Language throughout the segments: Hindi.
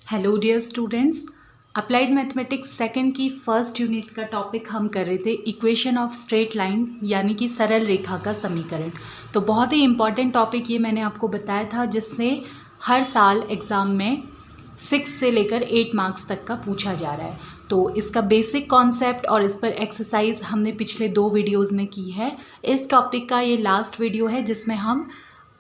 Hello dear students, applied mathematics second की फर्स्ट यूनिट का टॉपिक हम कर रहे थे इक्वेशन ऑफ स्ट्रेट लाइन यानी कि सरल रेखा का समीकरण। तो बहुत ही इम्पॉर्टेंट टॉपिक ये मैंने आपको बताया था, जिससे हर साल एग्ज़ाम में 6 से लेकर 8 मार्क्स तक का पूछा जा रहा है। तो इसका बेसिक कॉन्सेप्ट और इस पर एक्सरसाइज हमने पिछले 2 वीडियोज़ में की है। इस टॉपिक का ये लास्ट वीडियो है जिसमें हम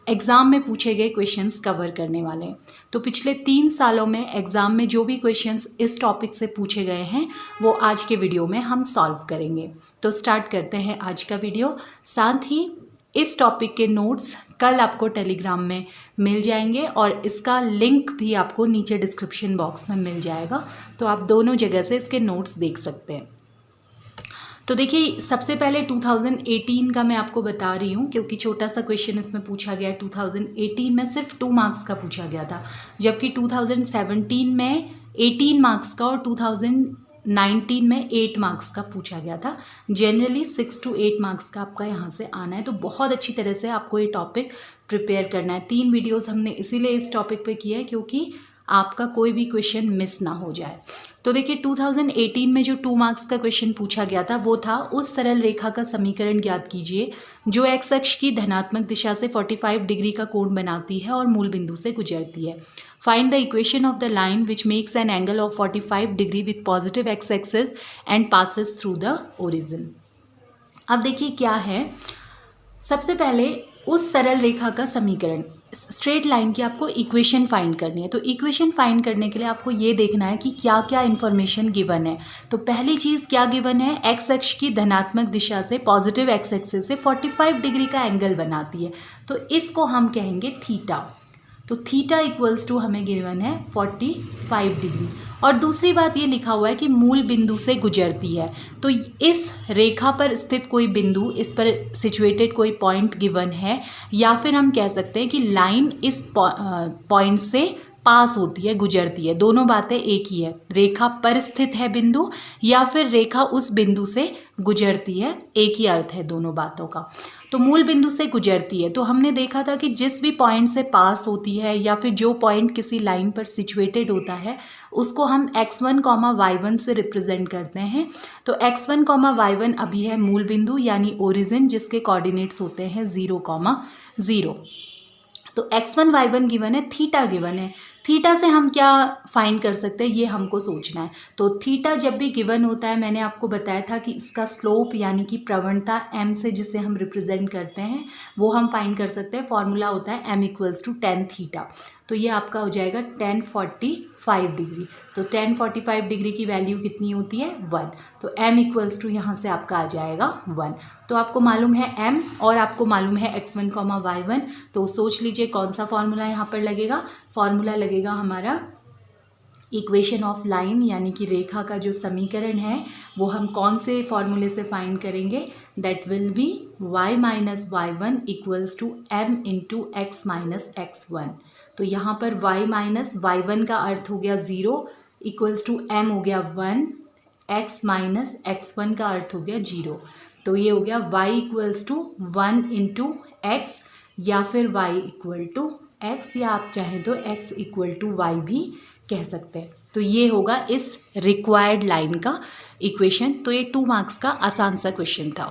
एग्ज़ाम में पूछे गए क्वेश्चंस कवर करने वाले हैं। तो पिछले 3 सालों में एग्ज़ाम में जो भी क्वेश्चंस इस टॉपिक से पूछे गए हैं वो आज के वीडियो में हम सॉल्व करेंगे। तो स्टार्ट करते हैं आज का वीडियो। साथ ही इस टॉपिक के नोट्स कल आपको टेलीग्राम में मिल जाएंगे और इसका लिंक भी आपको नीचे डिस्क्रिप्शन बॉक्स में मिल जाएगा, तो आप दोनों जगह से इसके नोट्स देख सकते हैं। तो देखिए, सबसे पहले 2018 का मैं आपको बता रही हूँ, क्योंकि छोटा सा क्वेश्चन इसमें पूछा गया। 2018 में सिर्फ 2 मार्क्स का पूछा गया था, जबकि 2017 में 18 मार्क्स का और 2019 में 8 मार्क्स का पूछा गया था। जनरली 6 to 8 मार्क्स का आपका यहाँ से आना है। तो बहुत अच्छी तरह से आपको ये टॉपिक प्रिपेयर करना है। 3 वीडियोज़ हमने इसीलिए इस टॉपिक पे किया है क्योंकि आपका कोई भी क्वेश्चन मिस ना हो जाए। तो देखिए, 2018 में जो 2 मार्क्स का क्वेश्चन पूछा गया था वो था, उस सरल रेखा का समीकरण ज्ञात कीजिए जो एक्स अक्ष की धनात्मक दिशा से 45 डिग्री का कोण बनाती है और मूल बिंदु से गुजरती है। Find the equation of the line which makes an angle of 45 degree with positive x axis and passes through the origin. अब देखिए क्या है, सबसे पहले उस सरल रेखा का समीकरण, स्ट्रेट लाइन की आपको इक्वेशन फाइंड करनी है। तो इक्वेशन फाइंड करने के लिए आपको ये देखना है कि क्या क्या इन्फॉर्मेशन गिवन है। तो पहली चीज़ क्या गिवन है, एक्स अक्ष की धनात्मक दिशा से पॉजिटिव एक्स एक्सिस से 45 डिग्री का एंगल बनाती है, तो इसको हम कहेंगे थीटा। तो थीटा इक्वल्स टू हमें गिवन है 45 डिग्री। और दूसरी बात ये लिखा हुआ है कि मूल बिंदु से गुजरती है। तो इस रेखा पर स्थित कोई बिंदु, इस पर सिचुएटेड कोई पॉइंट गिवन है, या फिर हम कह सकते हैं कि लाइन इस पॉइंट से पास होती है, गुजरती है। दोनों बातें एक ही है, रेखा पर स्थित है बिंदु या फिर रेखा उस बिंदु से गुजरती है, एक ही अर्थ है दोनों बातों का। तो मूल बिंदु से गुजरती है, तो हमने देखा था कि जिस भी पॉइंट से पास होती है या फिर जो पॉइंट किसी लाइन पर सिचुएटेड होता है उसको हम x1, y1 से रिप्रेजेंट करते हैं। तो x1, y1 अभी है मूल बिंदु यानी ओरिजिन, जिसके कोऑर्डिनेट्स होते हैं 0, 0। तो x1, y1 गिवन है, थीटा गिवन है। थीटा से हम क्या फाइंड कर सकते हैं, ये हमको सोचना है। तो थीटा जब भी गिवन होता है, मैंने आपको बताया था कि इसका स्लोप यानी कि प्रवणता m से जिसे हम रिप्रेजेंट करते हैं वो हम फाइंड कर सकते हैं। फॉर्मूला होता है m equals to tan theta. तो ये आपका हो जाएगा tan 45 डिग्री। तो tan 45 डिग्री की वैल्यू कितनी होती है, 1। तो m इक्वल्स टू यहाँ से आपका आ जाएगा 1। तो आपको मालूम है m और आपको मालूम है x1, y1। तो सोच लीजिए कौन सा फॉर्मूला यहाँ पर लगेगा। फॉर्मूला लगेगा हमारा इक्वेशन ऑफ लाइन यानी कि रेखा का जो समीकरण है वो हम कौन से फॉर्मूले से फाइंड करेंगे, that will be y minus y1 equals to m into x minus x1। तो यहाँ पर y माइनस y1 का अर्थ हो गया 0 इक्वल्स टू m हो गया 1, x माइनस x1 का अर्थ हो गया 0। तो ये हो गया y equals to 1 into x, या फिर y इक्वल टू x, या आप चाहें तो x इक्वल टू y भी कह सकते हैं। तो ये होगा इस रिक्वायर्ड लाइन का इक्वेशन। तो ये 2 मार्क्स का आसान सा क्वेश्चन था।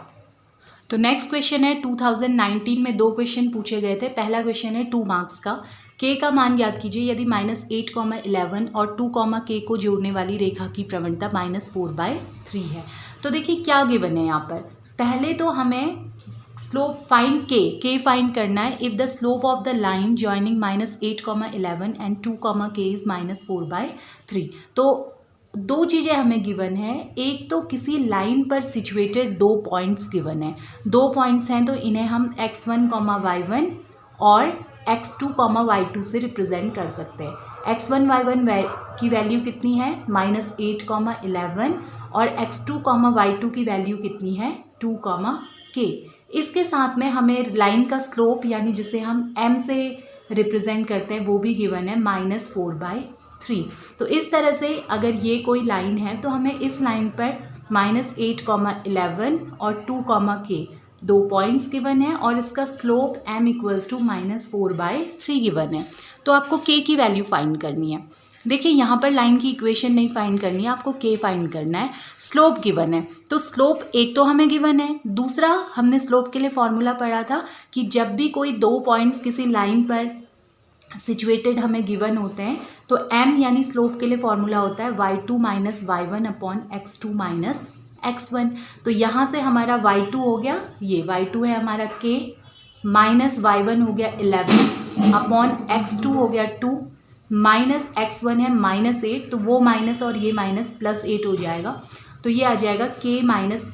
तो नेक्स्ट क्वेश्चन है, 2019 में 2 क्वेश्चन पूछे गए थे। पहला क्वेश्चन है 2 मार्क्स का, k का मान ज्ञात कीजिए यदि -8, 11 और 2, k को जोड़ने वाली रेखा की प्रवणता -4/3 है। तो देखिए क्या गिवन है यहाँ पर। पहले तो हमें स्लोप फाइंड k फाइंड करना है। If the slope of the line joining -8, 11 and 2, k is -4/3। तो 2 चीज़ें हमें गिवन है। एक तो किसी लाइन पर सिचुएटेड 2 पॉइंट्स गिवन है। 2 पॉइंट्स हैं तो इन्हें हम x1, y1 और x2, y2 से रिप्रेजेंट कर सकते हैं। x1, y1 की वैल्यू कितनी है, -8, 11 और x2, y2 की वैल्यू कितनी है, 2, k। इसके साथ में हमें लाइन का स्लोप यानी जिसे हम m से रिप्रेजेंट करते हैं वो भी गिवन है -4/3। तो इस तरह से अगर ये कोई लाइन है तो हमें इस लाइन पर -8, 11 और 2, k 2 पॉइंट्स गिवन है और इसका slope m equals to -4/3 given है। तो आपको k की वैल्यू फाइंड करनी है। देखिए यहाँ पर लाइन की इक्वेशन नहीं फाइंड करनी है, आपको k फाइंड करना है। स्लोप गिवन है, तो स्लोप एक तो हमें गिवन है, दूसरा हमने स्लोप के लिए फॉर्मूला पढ़ा था कि जब भी कोई 2 पॉइंट्स किसी लाइन पर सिचुएटेड हमें गिवन होते हैं तो m यानी स्लोप के लिए फॉर्मूला होता है y2 - y1 upon x2 - x1। तो यहाँ से हमारा y2 हो गया, ये y2 है हमारा k, माइनस y1 हो गया 11 अपॉन x2 हो गया 2 माइनस x1 है -8, तो वो माइनस और ये माइनस +8 हो जाएगा। तो ये आ जाएगा k -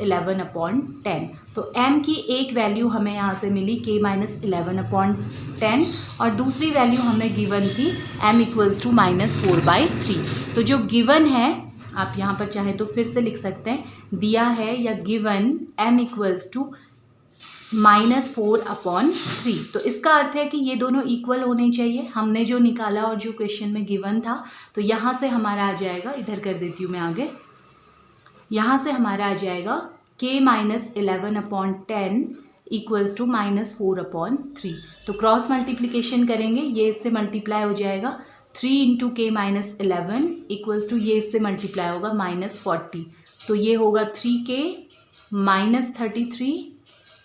11 अपॉन 10। तो m की एक वैल्यू हमें यहाँ से मिली k - 11 अपॉन 10 और दूसरी वैल्यू हमें गिवन थी m इक्वल्स टू -4/3। तो जो गिवन है आप यहाँ पर चाहे तो फिर से लिख सकते हैं, दिया है या गिवन m इक्वल्स टू -4/3। तो इसका अर्थ है कि ये दोनों इक्वल होने चाहिए, हमने जो निकाला और जो क्वेश्चन में गिवन था। तो यहाँ से हमारा आ जाएगा, इधर कर देती हूँ मैं आगे, यहाँ से हमारा आ जाएगा k - 11 अपॉन 10 इक्वल्स टू -4/3। तो क्रॉस मल्टीप्लिकेशन करेंगे, ये इससे मल्टीप्लाई हो जाएगा, 3 इंटू k - 11 इक्वल्स टू ये इससे मल्टीप्लाई होगा -40। तो ये होगा 3k - 33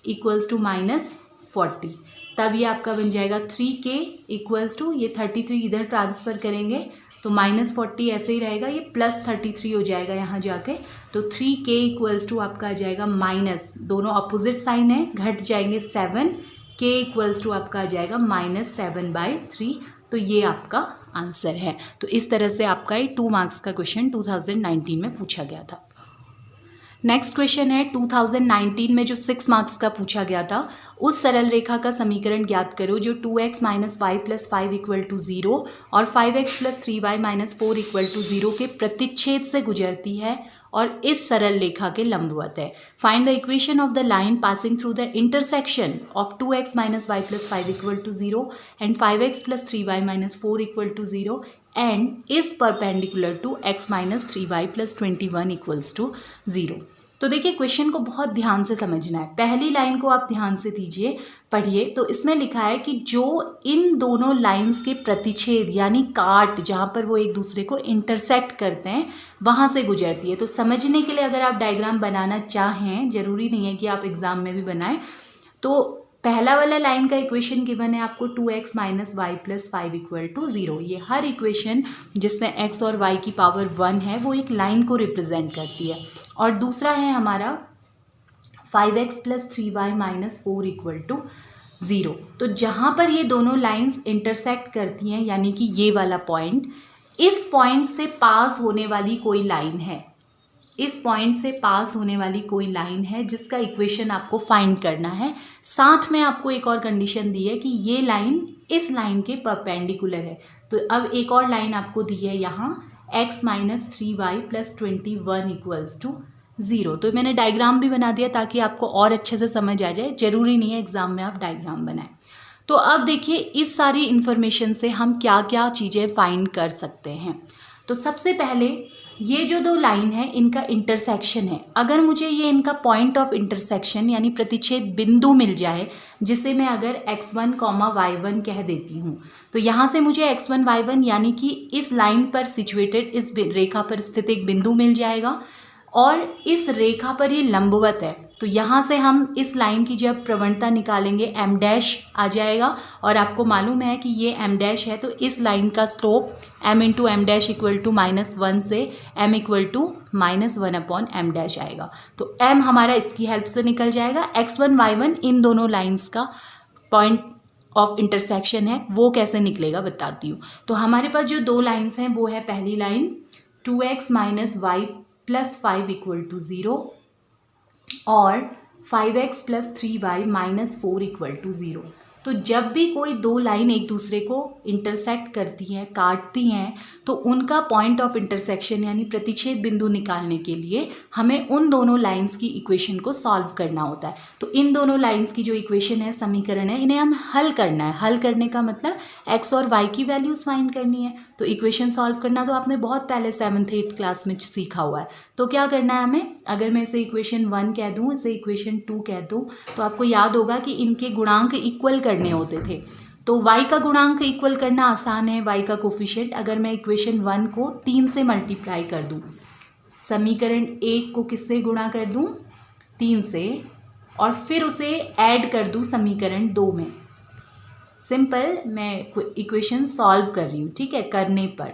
इक्वल्स टू -40। तब ये आपका बन जाएगा 3k इक्वल्स टू, ये 33 इधर ट्रांसफ़र करेंगे तो -40 ऐसे ही रहेगा, ये +33 हो जाएगा यहाँ जाके। तो 3k इक्वल्स टू आपका आ जाएगा माइनस, दोनों अपोजिट साइन है, घट जाएंगे 7, k इक्वल्स टू आपका आ जाएगा -7/3। तो ये आपका आंसर है। तो इस तरह से आपका ये 2 मार्क्स का क्वेश्चन 2019 में पूछा गया था। नेक्स्ट क्वेश्चन है 2019 में जो 6 मार्क्स का पूछा गया था, उस सरल रेखा का समीकरण ज्ञात करो जो 2x - y + 5 = 0 और 5x + 3y - 4 = 0 के प्रतिच्छेद से गुजरती है और इस सरल रेखा के लंबवत है। Find the equation of the line passing through the intersection of 2x - y + 5 = 0 and 5x + 3y - 4 = 0 and is perpendicular to x - 3y + 21 = 0। तो देखिए क्वेश्चन को बहुत ध्यान से समझना है। पहली लाइन को आप ध्यान से दीजिए, पढ़िए। तो इसमें लिखा है कि जो इन दोनों लाइंस के प्रतिच्छेद यानी काट, जहाँ पर वो एक दूसरे को इंटरसेक्ट करते हैं, वहाँ से गुजरती है। तो समझने के लिए अगर आप डायग्राम बनाना चाहें, ज़रूरी नहीं है कि आप एग्ज़ाम में भी बनाएं, तो पहला वाला लाइन का इक्वेशन गिवन है आपको 2x - y + 5 = 0। ये हर इक्वेशन जिसमें x और y की पावर 1 है वो एक लाइन को रिप्रेजेंट करती है। और दूसरा है हमारा 5x + 3y - 4 = 0। तो जहाँ पर ये दोनों लाइंस इंटरसेक्ट करती हैं यानी कि ये वाला पॉइंट, इस पॉइंट से पास होने वाली कोई लाइन है, इस पॉइंट से पास होने वाली कोई लाइन है जिसका इक्वेशन आपको फाइंड करना है। साथ में आपको एक और कंडीशन दी है कि ये लाइन इस लाइन के परपेंडिकुलर है। तो अब एक और लाइन आपको दी है यहाँ, x - 3y + 21 = 0। तो मैंने डायग्राम भी बना दिया ताकि आपको और अच्छे से समझ आ जाए, ज़रूरी नहीं है एग्ज़ाम में आप डायग्राम बनाएं। तो अब देखिए इस सारी इन्फॉर्मेशन से हम क्या क्या चीज़ें फाइंड कर सकते हैं। तो सबसे पहले ये जो दो लाइन है इनका इंटरसेक्शन है। अगर मुझे ये इनका पॉइंट ऑफ इंटरसेक्शन यानी प्रतिच्छेद बिंदु मिल जाए, जिसे मैं अगर x1, y1 कह देती हूँ, तो यहाँ से मुझे x1, y1 यानी कि इस लाइन पर सिचुएटेड, इस रेखा पर स्थित एक बिंदु मिल जाएगा और इस रेखा पर ये लंबवत है। तो यहाँ से हम इस लाइन की जब प्रवणता निकालेंगे m' आ जाएगा और आपको मालूम है कि ये m' है, तो इस लाइन का स्लोप m × m' = -1 से m = -1/m' आएगा। तो m हमारा इसकी हेल्प से निकल जाएगा। x1, y1 इन दोनों लाइंस का पॉइंट ऑफ इंटरसेक्शन है, वो कैसे निकलेगा बताती हूँ। तो हमारे पास जो दो लाइंस हैं वो है, पहली लाइन 2x - y + 5 = 0 और 5x + 3y - 4 = 0। तो जब भी कोई दो लाइन एक दूसरे को इंटरसेक्ट करती हैं, काटती हैं, तो उनका पॉइंट ऑफ इंटरसेक्शन यानी प्रतिच्छेद बिंदु निकालने के लिए हमें उन दोनों लाइंस की इक्वेशन को सॉल्व करना होता है। तो इन दोनों लाइंस की जो इक्वेशन है, समीकरण है, इन्हें हम हल करना है। हल करने का मतलब एक्स और वाई की वैल्यूज़ फाइंड करनी है। तो इक्वेशन सॉल्व करना तो आपने बहुत पहले 7th 8th क्लास में सीखा हुआ है। तो क्या करना है हमें, अगर मैं इसे इक्वेशन 1 कह दूँ, इसे इक्वेशन 2 कह दूँ, तो आपको याद होगा कि इनके गुणांक इक्वल करने होते थे। तो y का गुणांक इक्वल करना आसान है, y का कोफिशिएंट। अगर मैं इक्वेशन 1 को 3 से मल्टीप्लाई कर दूं, समीकरण 1 को किससे गुणा कर दूं, 3 से, और फिर उसे ऐड कर दूं समीकरण 2 में। सिंपल, मैं इक्वेशन सॉल्व कर रही हूँ, ठीक है, करने पर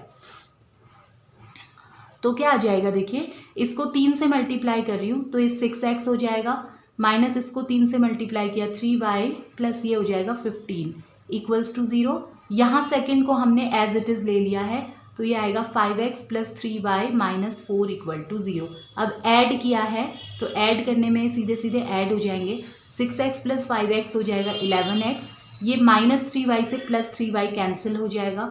तो क्या आ जाएगा, देखिए इसको 3 से मल्टीप्लाई कर रही हूँ तो ये 6x हो जाएगा, माइनस इसको 3 से मल्टीप्लाई किया 3y, प्लस ये हो जाएगा 15 इक्वल्स टू 0। यहाँ सेकेंड को हमने एज इट इज़ ले लिया है, तो ये आएगा 5x plus 3y minus 4 equal to 0। अब ऐड किया है तो ऐड करने में सीधे सीधे ऐड हो जाएंगे, 6x प्लस 5x हो जाएगा 11x, ये माइनस 3y से प्लस 3y कैंसिल हो जाएगा,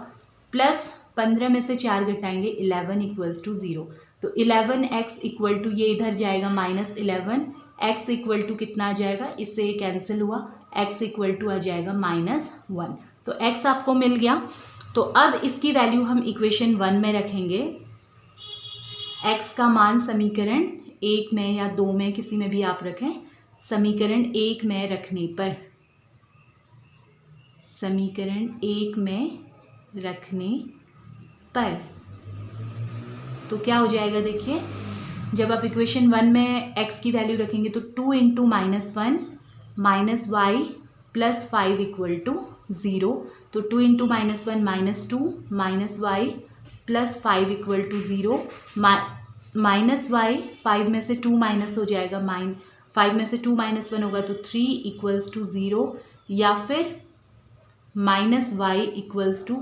प्लस 15 में से 4 घटाएंगे 11 इक्वल्स टू 0। तो 11x इक्वल टू, ये इधर जाएगा माइनस 11, x इक्वल टू कितना आ जाएगा, इससे ये कैंसिल हुआ, x इक्वल टू आ जाएगा -1। तो x आपको मिल गया। तो अब इसकी वैल्यू हम इक्वेशन 1 में रखेंगे। x का मान समीकरण 1 में या 2 में, किसी में भी आप रखें, समीकरण 1 में रखने पर, समीकरण 1 में रखने पर तो क्या हो जाएगा, देखिए जब आप इक्वेशन 1 में x की वैल्यू रखेंगे तो 2 into -1 minus Y plus 5 equal to 0। तो 2 into -1 -2 minus Y plus 5 equal to 0। Minus Y, 5 में से 2 माइनस हो जाएगा, 5 में से 2 माइनस 1 होगा तो 3 इक्वल्स टू 0, या फिर minus Y equals to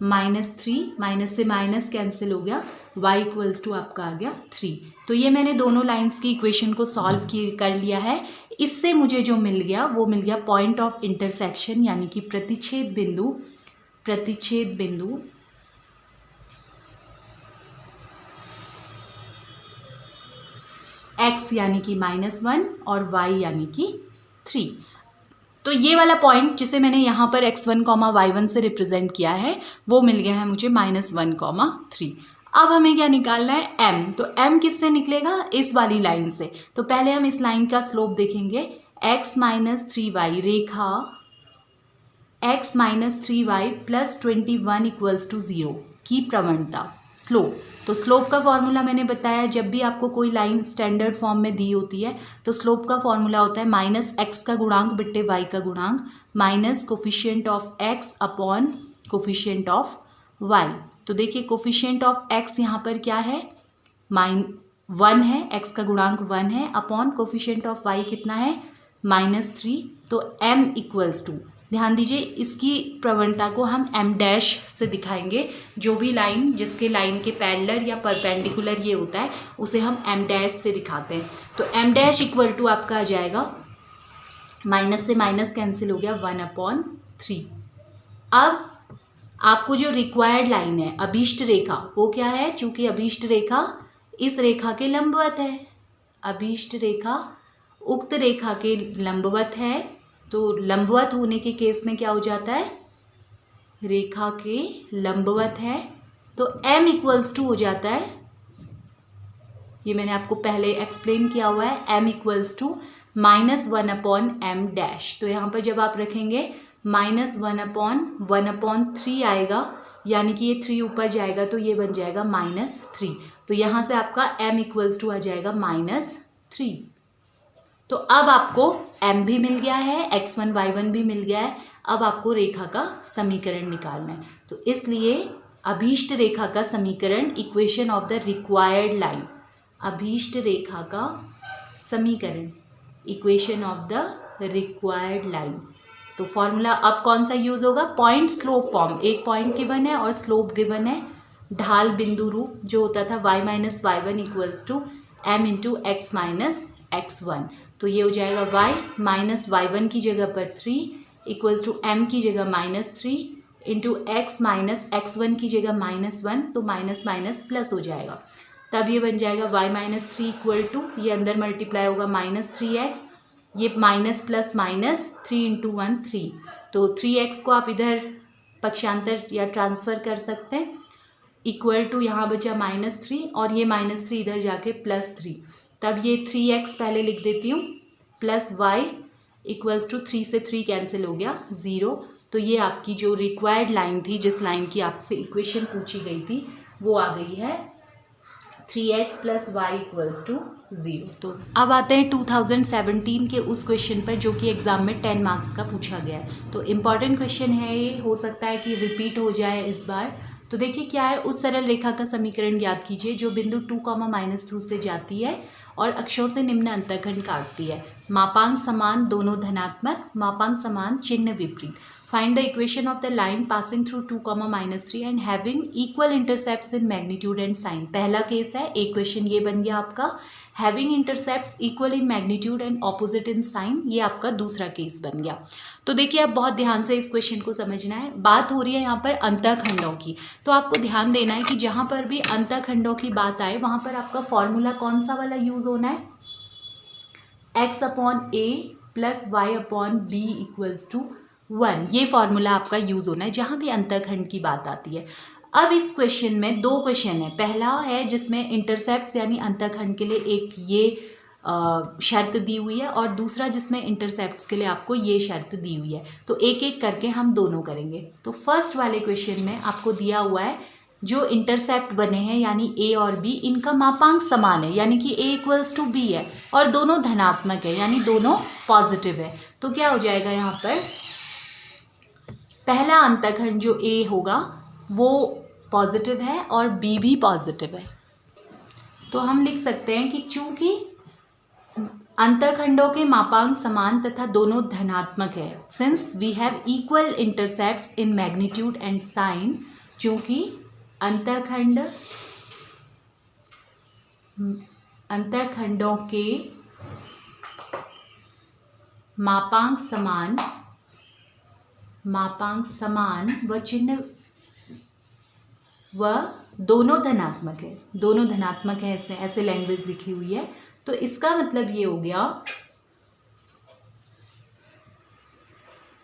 -3, minus से माइनस कैंसिल हो गया, y इक्वल्स टू आपका आ गया 3। तो ये मैंने दोनों लाइंस की इक्वेशन को सॉल्व कर लिया है। इससे मुझे जो मिल गया वो मिल गया पॉइंट ऑफ इंटरसेक्शन यानी कि प्रतिच्छेद बिंदु, प्रतिच्छेद बिंदु x यानी कि -1 और y यानी कि 3। तो ये वाला पॉइंट जिसे मैंने यहाँ पर x1, y1 से रिप्रेजेंट किया है वो मिल गया है मुझे -1, 3। अब हमें क्या निकालना है, m। तो m किससे निकलेगा, इस वाली लाइन से। तो पहले हम इस लाइन का स्लोप देखेंगे, x माइनस 3y, रेखा x minus 3y plus 21 equals to 0 की प्रवणता, स्लोप। तो स्लोप का फॉर्मूला मैंने बताया, जब भी आपको कोई लाइन स्टैंडर्ड फॉर्म में दी होती है तो स्लोप का फॉर्मूला होता है माइनस x का गुणांक बट्टे y का गुणांक minus coefficient of x upon coefficient of y। तो देखिए कोफिशिएंट ऑफ x यहाँ पर क्या है, 1 है, x का गुणांक 1 है, अपॉन कोफिशिएंट ऑफ y कितना है, -3। तो m इक्वल्स टू, ध्यान दीजिए इसकी प्रवणता को हम m डैश से दिखाएंगे। जो भी लाइन जिसके लाइन के पैरेलल या परपेंडिकुलर ये होता है उसे हम m डैश से दिखाते हैं। तो m डैश इक्वल टू आपका आ जाएगा, माइनस से माइनस कैंसिल हो गया, 1/3। अब आपको जो रिक्वायर्ड लाइन है, अभीष्ट रेखा, वो क्या है, चूँकि अभीष्ट रेखा इस रेखा के लंबवत है, अभीष्ट रेखा उक्त रेखा के लंबवत है। तो लंबवत होने के केस में क्या हो जाता है, रेखा के लंबवत है तो m इक्वल्स टू हो जाता है, ये मैंने आपको पहले एक्सप्लेन किया हुआ है, m equals to -1/m dash. तो यहाँ पर जब आप रखेंगे -1/1/3 आएगा, यानी कि ये 3 ऊपर जाएगा तो ये बन जाएगा -3। तो यहाँ से आपका m इक्वल्स टू आ जाएगा -3। तो अब आपको m भी मिल गया है, x1 y1 भी मिल गया है। अब आपको रेखा का समीकरण निकालना है। तो इसलिए अभीष्ट रेखा का समीकरण, equation of the required line, अभीष्ट रेखा का समीकरण, equation of the required line. तो फॉर्मूला अब कौन सा यूज़ होगा, पॉइंट स्लोप फॉर्म। एक पॉइंट गिवन है और स्लोप गिवन है, ढाल बिंदु रूप जो होता था y minus y1 equals to m into x minus x1। तो ये हो जाएगा y माइनस y1 की जगह पर 3, इक्वल्स टू m की जगह -3 इंटू एक्स माइनस x1 की जगह -1, तो माइनस माइनस प्लस हो जाएगा। तब ये बन जाएगा y माइनस 3 इक्वल टू, ये अंदर मल्टीप्लाई होगा -3x, ये माइनस प्लस माइनस 3 इंटू 1 3, तो 3x को आप इधर पक्षांतर या ट्रांसफ़र कर सकते हैं, इक्वल टू यहाँ बचा -3 और ये -3 इधर जाके +3, तब ये 3x पहले लिख देती हूँ प्लस y इक्वल्स टू 3 से 3 कैंसिल हो गया 0। तो ये आपकी जो रिक्वायर्ड लाइन थी, जिस लाइन की आपसे इक्वेशन पूछी गई थी, वो आ गई है 3x plus Y equals to 0। तो अब आते हैं 2017 के उस क्वेश्चन पर जो कि एग्ज़ाम में 10 मार्क्स का पूछा गया है। तो इम्पॉर्टेंट क्वेश्चन है ये, हो सकता है कि रिपीट हो जाए इस बार। तो देखिए क्या है, उस सरल रेखा का समीकरण ज्ञात कीजिए जो बिंदु 2, से जाती है और अक्षों से निम्न अंतःखंड काटती है। मापांक समान, दोनों धनात्मक, मापांक समान, चिन्ह विपरीत। Find the equation of the line passing through 2, -3 and having equal intercepts in magnitude and sign. पहला केस है, एक क्वेश्चन ये बन गया आपका। Having intercepts equal in magnitude and opposite in sign, ये आपका दूसरा केस बन गया। तो देखिए आप बहुत ध्यान से इस क्वेश्चन को समझना है। बात हो रही है यहाँ पर अंतःखंडों की, तो आपको ध्यान देना है कि जहाँ पर भी अंतःखंडों की बात आए वहाँ पर आपका फॉर्मूला कौन सा वाला यूज़ होना है, x/a plus y/b equals to 1, ये फॉर्मूला आपका यूज़ होना है जहाँ भी अंतःखंड की बात आती है। अब इस क्वेश्चन में 2 क्वेश्चन है। पहला है जिसमें इंटरसेप्ट्स यानी अंतःखंड के लिए एक ये शर्त दी हुई है, और दूसरा जिसमें इंटरसेप्ट्स के लिए आपको ये शर्त दी हुई है। तो एक एक करके हम दोनों करेंगे। तो फर्स्ट वाले क्वेश्चन में आपको दिया हुआ है जो इंटरसेप्ट बने हैं यानी a और b, इनका मापांक समान है, यानी कि a इक्वल्स टू b है, और दोनों धनात्मक है यानी दोनों पॉजिटिव है। तो क्या हो जाएगा यहाँ पर, पहला अंतःखंड जो a होगा वो पॉजिटिव है और b भी पॉजिटिव है। तो हम लिख सकते हैं कि चूंकि अंतःखंडों के मापांक समान तथा दोनों धनात्मक है, since we have equal intercepts in magnitude and sign, चूंकि अंतःखंडों के मापांक समान व चिन्ह व दोनों धनात्मक है, दोनों धनात्मक है, इसमें ऐसे लैंग्वेज लिखी हुई है। तो इसका मतलब ये हो गया,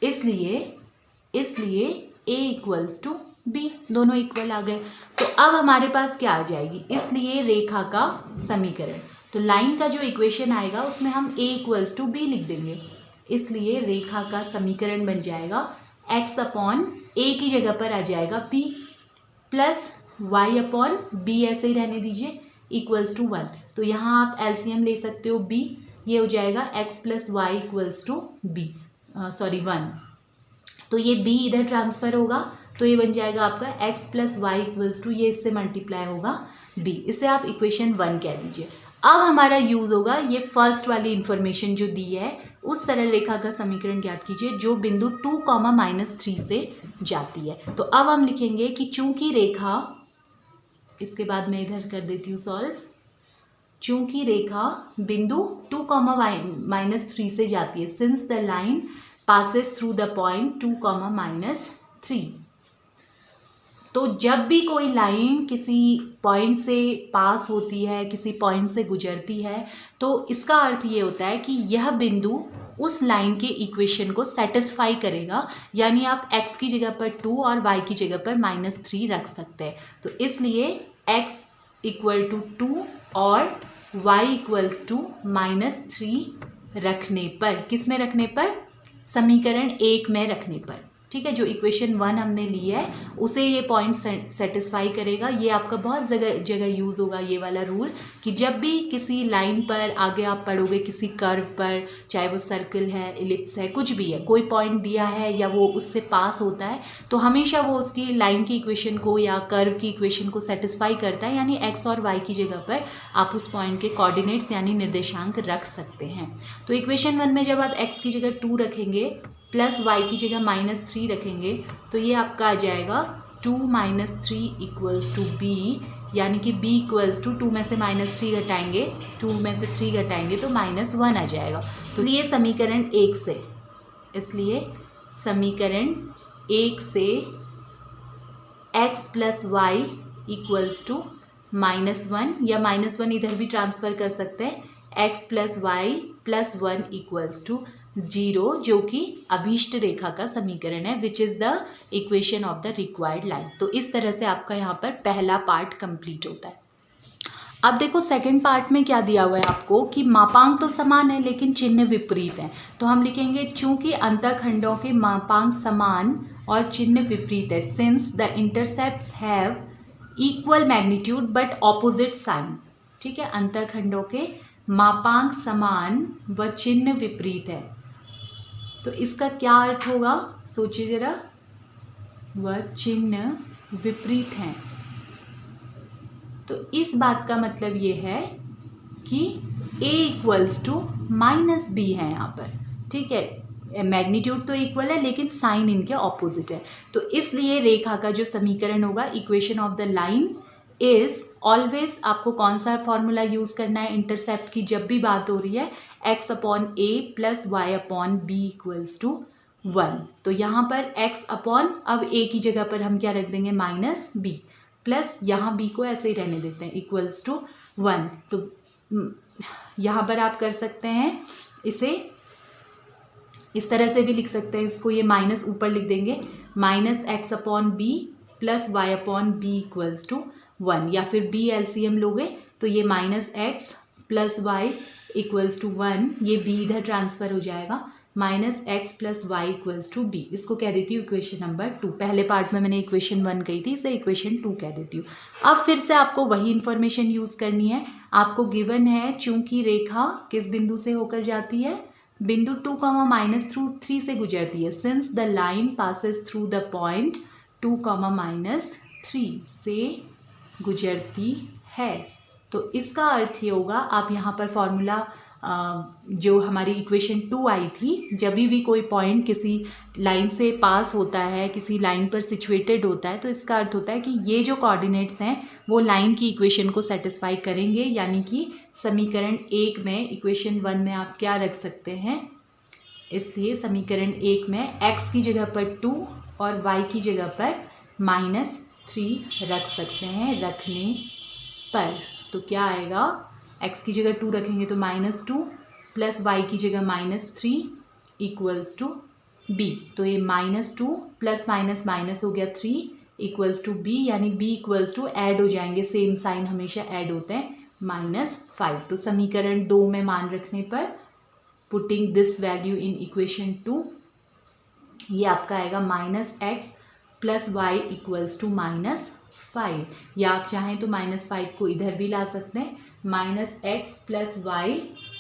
इसलिए a इक्वल्स टू b, दोनों इक्वल आ गए। तो अब हमारे पास क्या आ जाएगी, इसलिए रेखा का समीकरण। तो लाइन का जो इक्वेशन आएगा उसमें हम a इक्वल्स टू b लिख देंगे, इसलिए रेखा का समीकरण बन जाएगा x/a की जगह पर आ जाएगा p प्लस y/b, ऐसे ही रहने दीजिए, इक्वल्स टू 1। तो यहाँ आप एलसीएम ले सकते हो b, ये हो जाएगा x plus Y equals to b, 1। तो ये b इधर ट्रांसफ़र होगा, तो ये बन जाएगा आपका x plus Y equals to, ये इससे मल्टीप्लाई होगा b, इसे आप इक्वेशन 1 कह दीजिए। अब हमारा यूज़ होगा ये फर्स्ट वाली इन्फॉर्मेशन जो दी है, उस सरल रेखा का समीकरण ज्ञात कीजिए जो बिंदु 2, -3 से जाती है। तो अब हम लिखेंगे कि चूंकि रेखा, इसके बाद मैं इधर कर देती हूँ सॉल्व, चूंकि रेखा बिंदु 2, -3 से जाती है, since the line passes through the point 2, -3। तो जब भी कोई लाइन किसी पॉइंट से पास होती है, किसी पॉइंट से गुजरती है, तो इसका अर्थ ये होता है कि यह बिंदु उस लाइन के इक्वेशन को सेटिस्फाई करेगा, यानी आप x की जगह पर 2 और y की जगह पर -3 रख सकते हैं। तो इसलिए x इक्वल टू 2 और y इक्वल्स टू -3 रखने पर, किस में रखने पर, समीकरण 1 में रखने पर, ठीक है। जो इक्वेशन 1 हमने ली है उसे ये पॉइंट सेटिस्फाई करेगा। ये आपका बहुत जगह यूज़ होगा ये वाला रूल, कि जब भी किसी लाइन पर आगे आप पढ़ोगे, किसी कर्व पर, चाहे वो सर्कल है, इलिप्स है, कुछ भी है, कोई पॉइंट दिया है या वो उससे पास होता है, तो हमेशा वो उसकी लाइन की इक्वेशन को या कर्व की इक्वेशन को सेटिस्फाई करता है, यानी एक्स और वाई की जगह पर आप उस पॉइंट के कोऑर्डिनेट्स यानी निर्देशांक रख सकते हैं। तो इक्वेशन 1 में जब आप एक्स की जगह 2 रखेंगे प्लस y की जगह -3 रखेंगे, तो ये आपका आ जाएगा 2 - 3 इक्वल्स टू b, यानी कि b इक्वल्स टू 2 में से -3 घटाएंगे, 2 में से 3 घटाएंगे तो -1 आ जाएगा। तो ये समीकरण 1 से, इसलिए समीकरण 1 से x plus Y equals to -1 या -1 इधर भी ट्रांसफ़र कर सकते हैं, x plus Y plus 1 equals to 0, जो कि अभीष्ट रेखा का समीकरण है, which is the equation of the required line. तो इस तरह से आपका यहाँ पर पहला पार्ट कंप्लीट होता है। अब देखो सेकंड पार्ट में क्या दिया हुआ है आपको कि मापांक तो समान है लेकिन चिन्ह विपरीत है। तो हम लिखेंगे चूंकि अंतःखंडों के मापांक समान और चिन्ह विपरीत है, since the intercepts have equal magnitude but opposite sign. ठीक है, अंतःखंडों के मापांक समान व चिन्ह विपरीत है। तो इसका क्या अर्थ होगा, सोचिए जरा, वह चिन्ह विपरीत हैं। तो इस बात का मतलब ये है कि a इक्वल्स टू -b है यहाँ पर। ठीक है, मैग्नीट्यूड तो इक्वल है लेकिन साइन इनके ऑपोजिट है। तो इसलिए रेखा का जो समीकरण होगा, equation of the line is always, आपको कौन सा फॉर्मूला यूज़ करना है इंटरसेप्ट की जब भी बात हो रही है, x upon a plus Y upon b equals to 1। तो यहाँ पर x अपॉन, अब a की जगह पर हम क्या रख देंगे, -b, प्लस यहाँ b को ऐसे ही रहने देते हैं, इक्वल्स टू 1। तो यहाँ पर आप कर सकते हैं इसे इस तरह से भी लिख सकते हैं, इसको ये माइनस ऊपर लिख देंगे, -x upon b plus Y upon b equals to 1, या फिर b एलसीएम लोगे तो ये -x plus Y equals to 1, ये b इधर ट्रांसफ़र हो जाएगा, -x plus Y equals to b। इसको कह देती हूँ इक्वेशन नंबर 2। पहले पार्ट में मैंने इक्वेशन 1 कही थी, इसे इक्वेशन 2 कह देती हूँ। अब फिर से आपको वही इन्फॉर्मेशन यूज़ करनी है। आपको गिवन है चूंकि रेखा किस बिंदु से होकर जाती है, बिंदु 2, -3 से गुजरती है, since the line passes through the point 2, -3 से गुजरती है। तो इसका अर्थ ये होगा, आप यहाँ पर फॉर्मूला जो हमारी इक्वेशन 2 आई थी, जब भी कोई पॉइंट किसी लाइन से पास होता है, किसी लाइन पर सिचुएटेड होता है, तो इसका अर्थ होता है कि ये जो कोऑर्डिनेट्स हैं वो लाइन की इक्वेशन को सेटिस्फाई करेंगे। यानी कि समीकरण 1 में, इक्वेशन 1 में आप क्या रख सकते हैं, इसलिए समीकरण 1 में x की जगह पर 2 और y की जगह पर -3 रख सकते हैं। रखने पर तो क्या आएगा, x की जगह 2 रखेंगे तो -2 प्लस y की जगह -3 इक्वल्स टू b। तो ये -2 प्लस माइनस हो गया 3 इक्वल्स टू b, यानी b इक्वल्स टू ऐड हो जाएंगे, सेम साइन हमेशा ऐड होते हैं, -5। तो समीकरण 2 में मान रखने पर, putting this value in equation 2, ये आपका आएगा -x plus Y equals to -5, या आप चाहें तो -5 को इधर भी ला सकते हैं, -x plus Y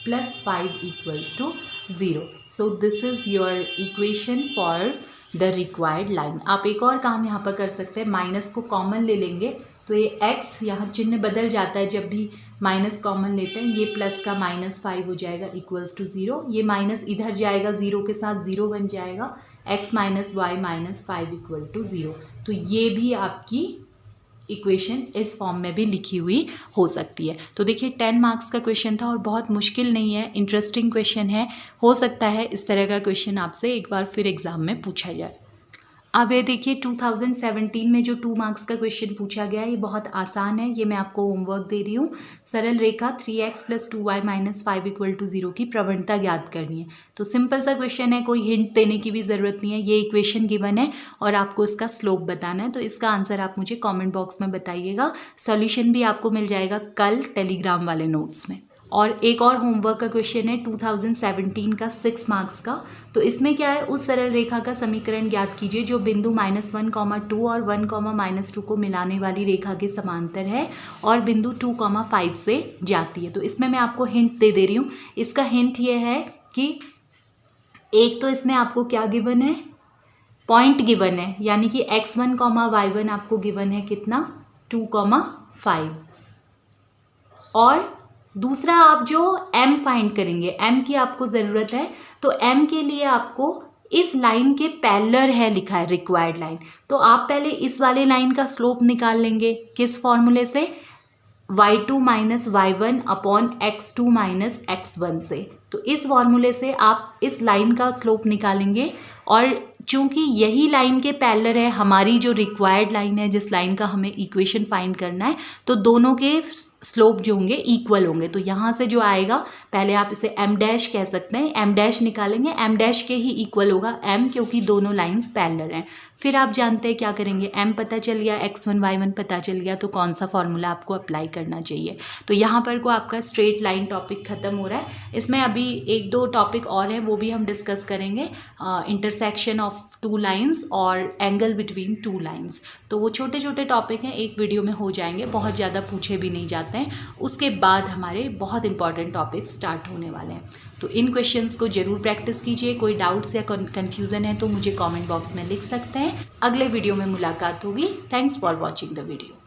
plus 5 equals to 0। So this is your equation for the required line. आप एक और काम यहाँ पर कर सकते हैं, माइनस को कॉमन ले लेंगे तो ये x, यहाँ चिन्ह बदल जाता है जब भी माइनस कॉमन लेते हैं, ये प्लस का -5 हो जाएगा इक्वल्स टू 0, ये माइनस इधर जाएगा, 0 के साथ 0 बन जाएगा, x minus Y minus 5 equal to 0। तो ये भी आपकी इक्वेशन इस फॉर्म में भी लिखी हुई हो सकती है। तो देखिए 10 मार्क्स का क्वेश्चन था और बहुत मुश्किल नहीं है, इंटरेस्टिंग क्वेश्चन है। हो सकता है इस तरह का क्वेश्चन आपसे एक बार फिर एग्ज़ाम में पूछा जाए। अब ये देखिए 2017 में जो 2 मार्क्स का क्वेश्चन पूछा गया है, ये बहुत आसान है, ये मैं आपको होमवर्क दे रही हूँ। सरल रेखा 3x plus 2y minus 5 equal to 0 की प्रवणता ज्ञात करनी है। तो सिंपल सा क्वेश्चन है, कोई हिंट देने की भी ज़रूरत नहीं है, ये इक्वेशन गिवन है और आपको इसका स्लोप बताना है। तो इसका आंसर आप मुझे कॉमेंट बॉक्स में बताइएगा। सॉल्यूशन भी आपको मिल जाएगा कल टेलीग्राम वाले नोट्स में। और एक और होमवर्क का क्वेश्चन है 2017 का 6 मार्क्स का। तो इसमें क्या है, उस सरल रेखा का समीकरण ज्ञात कीजिए जो बिंदु -1,2 और 1,-2 को मिलाने वाली रेखा के समांतर है और बिंदु 2,5 से जाती है। तो इसमें मैं आपको हिंट दे रही हूँ। इसका हिंट ये है कि एक तो इसमें आपको क्या गिवन है, पॉइंट गिवन है, यानी कि x1, y1 आपको गिवन है कितना, 2,5। और दूसरा आप जो m फाइंड करेंगे, m की आपको ज़रूरत है, तो m के लिए आपको इस लाइन के पैरेलल है लिखा है रिक्वायर्ड लाइन। तो आप पहले इस वाले लाइन का स्लोप निकाल लेंगे, किस फॉर्मूले से, y2 minus y1 upon x2 minus x1 से। तो इस फॉर्मूले से आप इस लाइन का स्लोप निकालेंगे और चूँकि यही लाइन के पैरेलल है हमारी जो रिक्वायर्ड लाइन है, जिस लाइन का हमें इक्वेशन फाइंड करना है, तो दोनों के स्लोप जो होंगे इक्वल होंगे। तो यहाँ से जो आएगा, पहले आप इसे m डैश कह सकते हैं, m डैश निकालेंगे, m डैश के ही इक्वल होगा m, क्योंकि दोनों लाइंस पैरेलल हैं। फिर आप जानते हैं क्या करेंगे, m पता चल गया, x1 y1 पता चल गया, तो कौन सा फॉर्मूला आपको अप्लाई करना चाहिए। तो यहाँ पर को आपका स्ट्रेट लाइन टॉपिक ख़त्म हो रहा है। इसमें अभी 1-2 टॉपिक और हैं, वो भी हम डिस्कस करेंगे, इंटरसेक्शन ऑफ 2 लाइन्स और एंगल बिटवीन 2 लाइन्स। तो वो छोटे छोटे टॉपिक हैं, एक वीडियो में हो जाएंगे, बहुत ज़्यादा पूछे भी नहीं जाते हैं। उसके बाद हमारे बहुत इंपॉर्टेंट टॉपिक्स स्टार्ट होने वाले हैं। तो इन क्वेश्चंस को ज़रूर प्रैक्टिस कीजिए। कोई डाउट्स या कन्फ्यूज़न है तो मुझे कमेंट बॉक्स में लिख सकते हैं। अगले वीडियो में मुलाकात होगी। Thanks for watching the video.